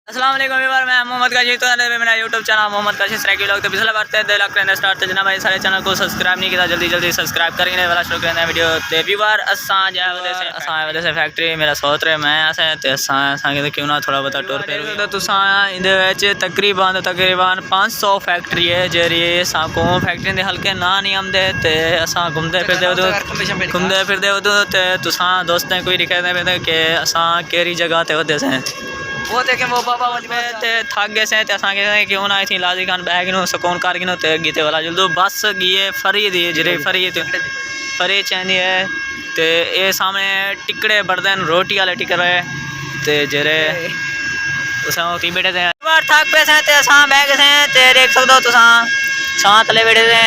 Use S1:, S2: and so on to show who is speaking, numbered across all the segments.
S1: अस्सलाम वालेकुम व्यूअर, मैं मोहम्मद काशिफ। तो मेरा यूट्यूब चैनल मोहम्मद काशिफ सराकी लोग तो पिछला बार 2 लाख करने स्टार्ट थे जना भाई सारे चैनल को सब्सक्राइब नहीं किया जल्दी जल्दी सब्सक्राइब करेंगे वाला शुरू करना वीडियो ते व्यूअर असा वजह से फैक्ट्री मेरा सोच रहे मैं असा ते असा तो क्यों ना थोड़ा बहुत टूर फिर तो तुसा इहदे तकरीबन 500 फैक्ट्री है जेरी को फैक्ट्री के हल्के ना नहीं आते ते असा घूमते फिरते उदो ते तुसा दोस्तें कोई दिखाते पे कि असा केरी जगह ते होते से वो देखे वो बाबा ते थक गए से क्यों ना थी लाजी खान बैग नो सुकून कर गिनो ते गीते वाला जल्दो बस गिए फरी दी जरे फरी चाहिए है ते ये सामने टिकड़े बढ़ते हैं रोटी वाले टिकड़े ते जरे उस बैठे थे बार थक पे से ते असा बैग से ते देख सकते हो तुसा छां तले बैठे थे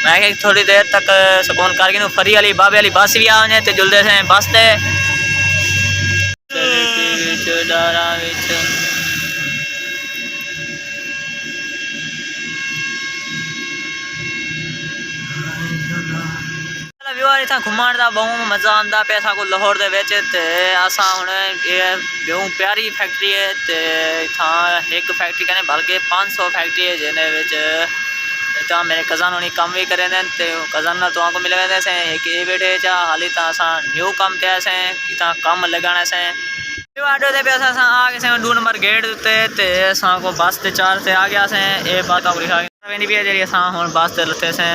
S1: मैं थोड़ी देर तक सुकून कर गिनो फरी वाली बाबे वाली बस भी आ ते जुलते से बस ते इतना घुमण का बहुत मज़ा आता पे लाहौर असा हूँ ये प्यारी फैक्ट्री है तो इतना एक फैक्ट्री कहने बल्कि 500 फैक्ट्री है जिन्हें मेरे कज़न होनी कम भी करें कज़न तो आको मिले से एक ये बैठे चा हाली असा न्यू कम थे इतना कम लगाना से आटो पे आ गए 2 नंबर गेट उत्ते को बस ते 4 से आ गया से ये बात आप लिखा भी है जी हम बस ते लथे से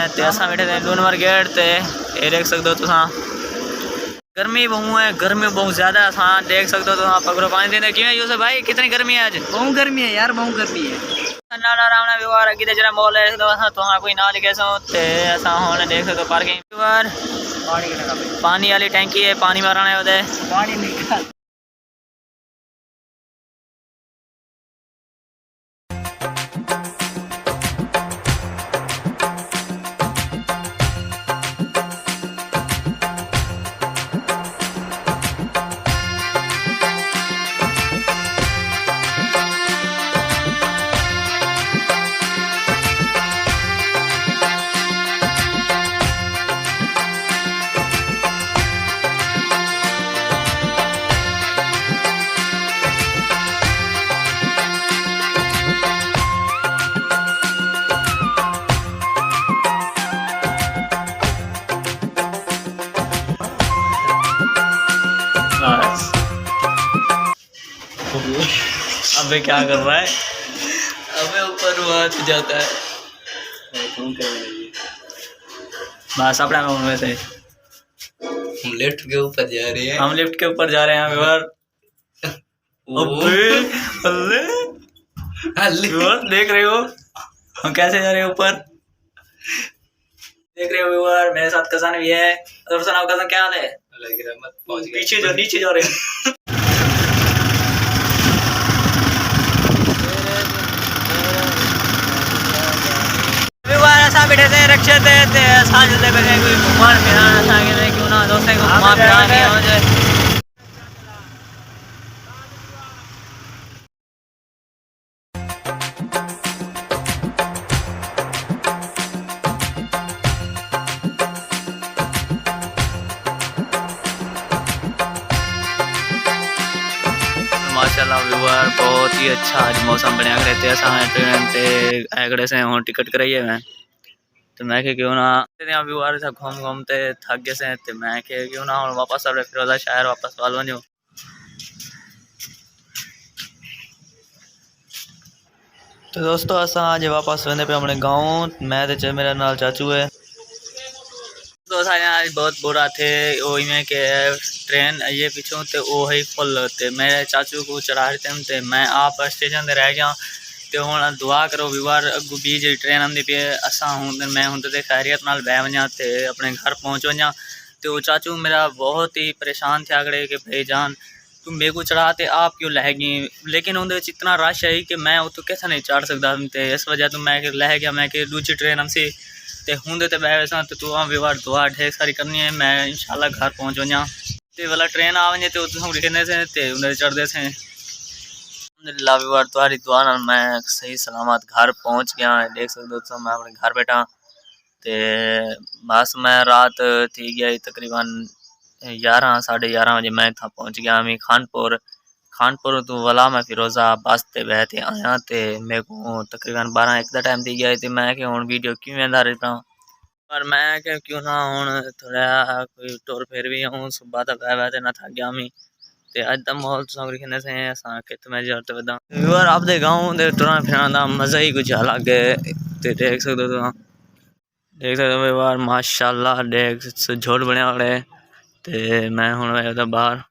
S1: बैठे थे 2 नंबर गेट ते ये देख सकते हो तुसा गर्मी बहु है गर्मी बहुत ज़्यादा असा देख सकते हो तुम पकड़ो पानी देने क्यों यूसुफ भाई कितनी गर्मी है आज
S2: बहुत गर्मी है यार बहुत गर्मी है
S1: रावना व्यवहार अगे जरा मॉल है तो कोई ना लिखे सो ते असा हम देख सकते हो पार्किंग व्यवहार पानी वाली टैंकी है पानी मारना है उधर
S2: पानी निकाल
S1: अबे क्या कर रहा है अबे ऊपर हाथ जाता है बस अपना में से
S2: हम लिफ्ट के ऊपर जा रहे हैं
S1: व्यूअर अबे अल्ले व्यूअर देख रहे हो हम कैसे जा रहे हैं ऊपर देख रहे हो व्यूअर मेरे साथ कज़न भी है और सुनाओ कज़न क्या हाल है पीछे जो नीचे जा रहे हैं ऐसा बैठे थे रक्षे थे जल्दी बैठे कोई घुमान फिराना क्यों ना दोस्तों को घुमा फिरा नहीं हो जाए माशाल्लाह व्यूअर बहुत ही अच्छा आज मौसम बनया रहते असा ट्रेन ते आगड़े से हूँ टिकट कराइए मैं तो मैं क्यों ना व्यूअर था घूम घूमते थक गए से तो मैं क्यों ना हम वापस अपने फिरोजा शहर वापस वाल वजो तो दोस्तों असा आज वापस वेंदे पे अपने गाँव मैं तो मेरा नाल चाचू है तो आज बहुत बुरा थे वो में के ट्रेन ये पिछों तो वो ही फुल होते मेरे चाचू को चढ़ा थे मैं आप स्टेशन पर रह गया तो हूँ दुआ करो व्यूअर अगू भी जी ट्रेन आती पे असा हूँ मैं हूँ तो खैरियत नाल बह वजा तो अपने घर पहुँच वजा तो चाचू मेरा बहुत ही परेशान थे आगड़े कि भाई जान तुम मेरे को चढ़ा ते आप क्यों लह गई लेकिन उन्हें इतना रश है कि मैं तो कैसा नहीं चढ़ सकता तो इस वजह तो मैं लह गया मैं कि दूसरी ट्रेन हमसे ते हुंदे ते बह वैसा तो तू व्यवहार दुआ ढेर सारी करनी है मैं इंशाल्लाह घर पहुँच वजा ते वाला ट्रेन आ वजे तो लिखने से ते उन्हें चढ़ते थे अल्हम्दुलिल्लाह व्यवहार तुम्हारी दुआ नाल मैं सही सलामत घर पहुँच गया देख सकते हो मैं अपने घर बैठा ते बस मैं रात थी गया तकरीबन 11 साढ़े 11 बजे मैं था पहुँच गया मैं खानपुर खानपुर तो वाला मैं फिरोजा बस ते बहते आया ते मेरे को तकरीबन 12-1 दा टाइम दी गया ते मैं कि हुण वीडियो क्यों वेंदा रहा पर मैं कि क्यों ना हुण थोड़ा कोई टुर फिर भी आऊं सुबह तक बह ना थक गया मैं ते अज दा माहौल तुसां दिखने से असां खेत में जाते वदा व्यूअर आपदे गांव दे टुरन फिरन दा मजा ही कुछ अलग है ते देख सकते हो व्यूअर माशाल्लाह देख झोड़ बनया होड़े ते मैं हुण आया बाहर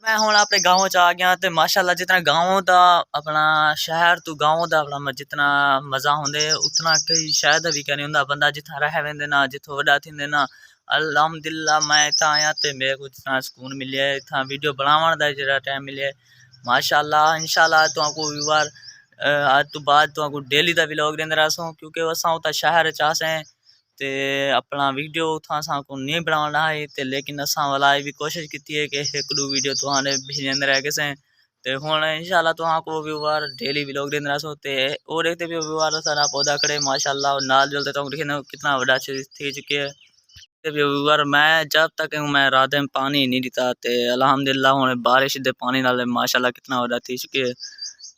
S1: मैं हुण अपने गाँव च आ गया ते माशाल्लाह जितना गाँव दा अपना शहर तो गाँव दा अपना जितना मजा होंदे उतना कई शहर दा भी नहीं हुंदा बंदा जिथा रह वेंदे ना जिथों वड्डा थिंदे ना अल्हम्दुलिल्लाह मैं इतना आया ते मेरे को जितना सुकून मिले इतना वीडियो बनावन दा जेड़ा टाइम मिले माशाल्लाह इंशाल्लाह तुमको व्यूअर आज तो बाद तुमको डेली दा व्लॉग देंदे रहसूं क्योंकि असां उता शहर च आसें ते अपना वीडियो उथा असां को नहीं बनाना है ते लेकिन असां वाला भी कोशिश की है कि एक दो वीडियो तुहाने भेजते रह गए ते हुण इंशाल्लाह तुहां को व्यूअर डेली व्लॉग देंदे रहसूं ते और एक भी व्यूअर सारा पौधा खड़े माशाल्लाह और नाल जलते तुम देखे कितना बड़ा थी चुके है ते व्यूअर मैं जब तक मैं रात में पानी नहीं दिता ते अल्हम्दुलिल्लाह हुण बारिश दे पानी नाल माशाल्लाह कितना बड़ा थी चुके है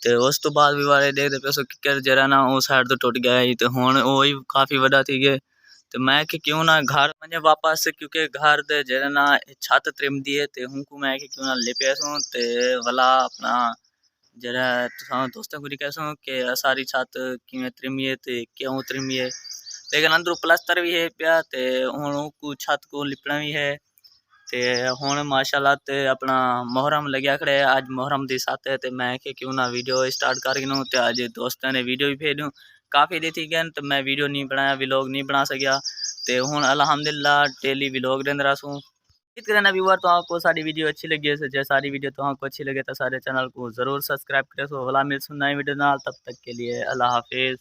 S1: ते उस तो बाद व्यूअर देखते पे किकर जरा ना उस साइड तो टुट गया ही ते हुण वो काफ़ी बड़ा थी गए तो मैं कि क्यों ना घर में वापस क्योंकि घर दे जेरे ना छत त्रिमदी है ते हुनको मैं कि क्यों ना ले पैसों ते वाला अपना जरा तुसां दोस्तों को कहसूं कि सारी छत किवें त्रिमिए ते क्यों त्रिमिए लेकिन अंदर प्लास्टर भी है पिया ते हुण को छत को लिपना भी है ते हुण माशाल्लाह ते अपना मुहर्रम लग्या खड़े आज मुहर्रम दी साथ है ते मैं कि क्यों ना वीडियो स्टार्ट कर गिनूं ते आज दोस्तों ने वीडियो भी भेजूं काफ़ी दिन थी गए तो मैं वीडियो नहीं बनाया व्लॉग नहीं बना सकिया ते हुण अल्हम्दुलिल्लाह डेली व्लॉग देंदे रहसूं उम्मीद करना व्यूअर तो आपको सारी वीडियो अच्छी लगी है जो सारी वीडियो तो आपको अच्छी लगे तो सारे चैनल को ज़रूर सब्सक्राइब करें सो वाला मिल सुन नई वीडियो नाल तब तक के लिए अल्लाह हाफिज़।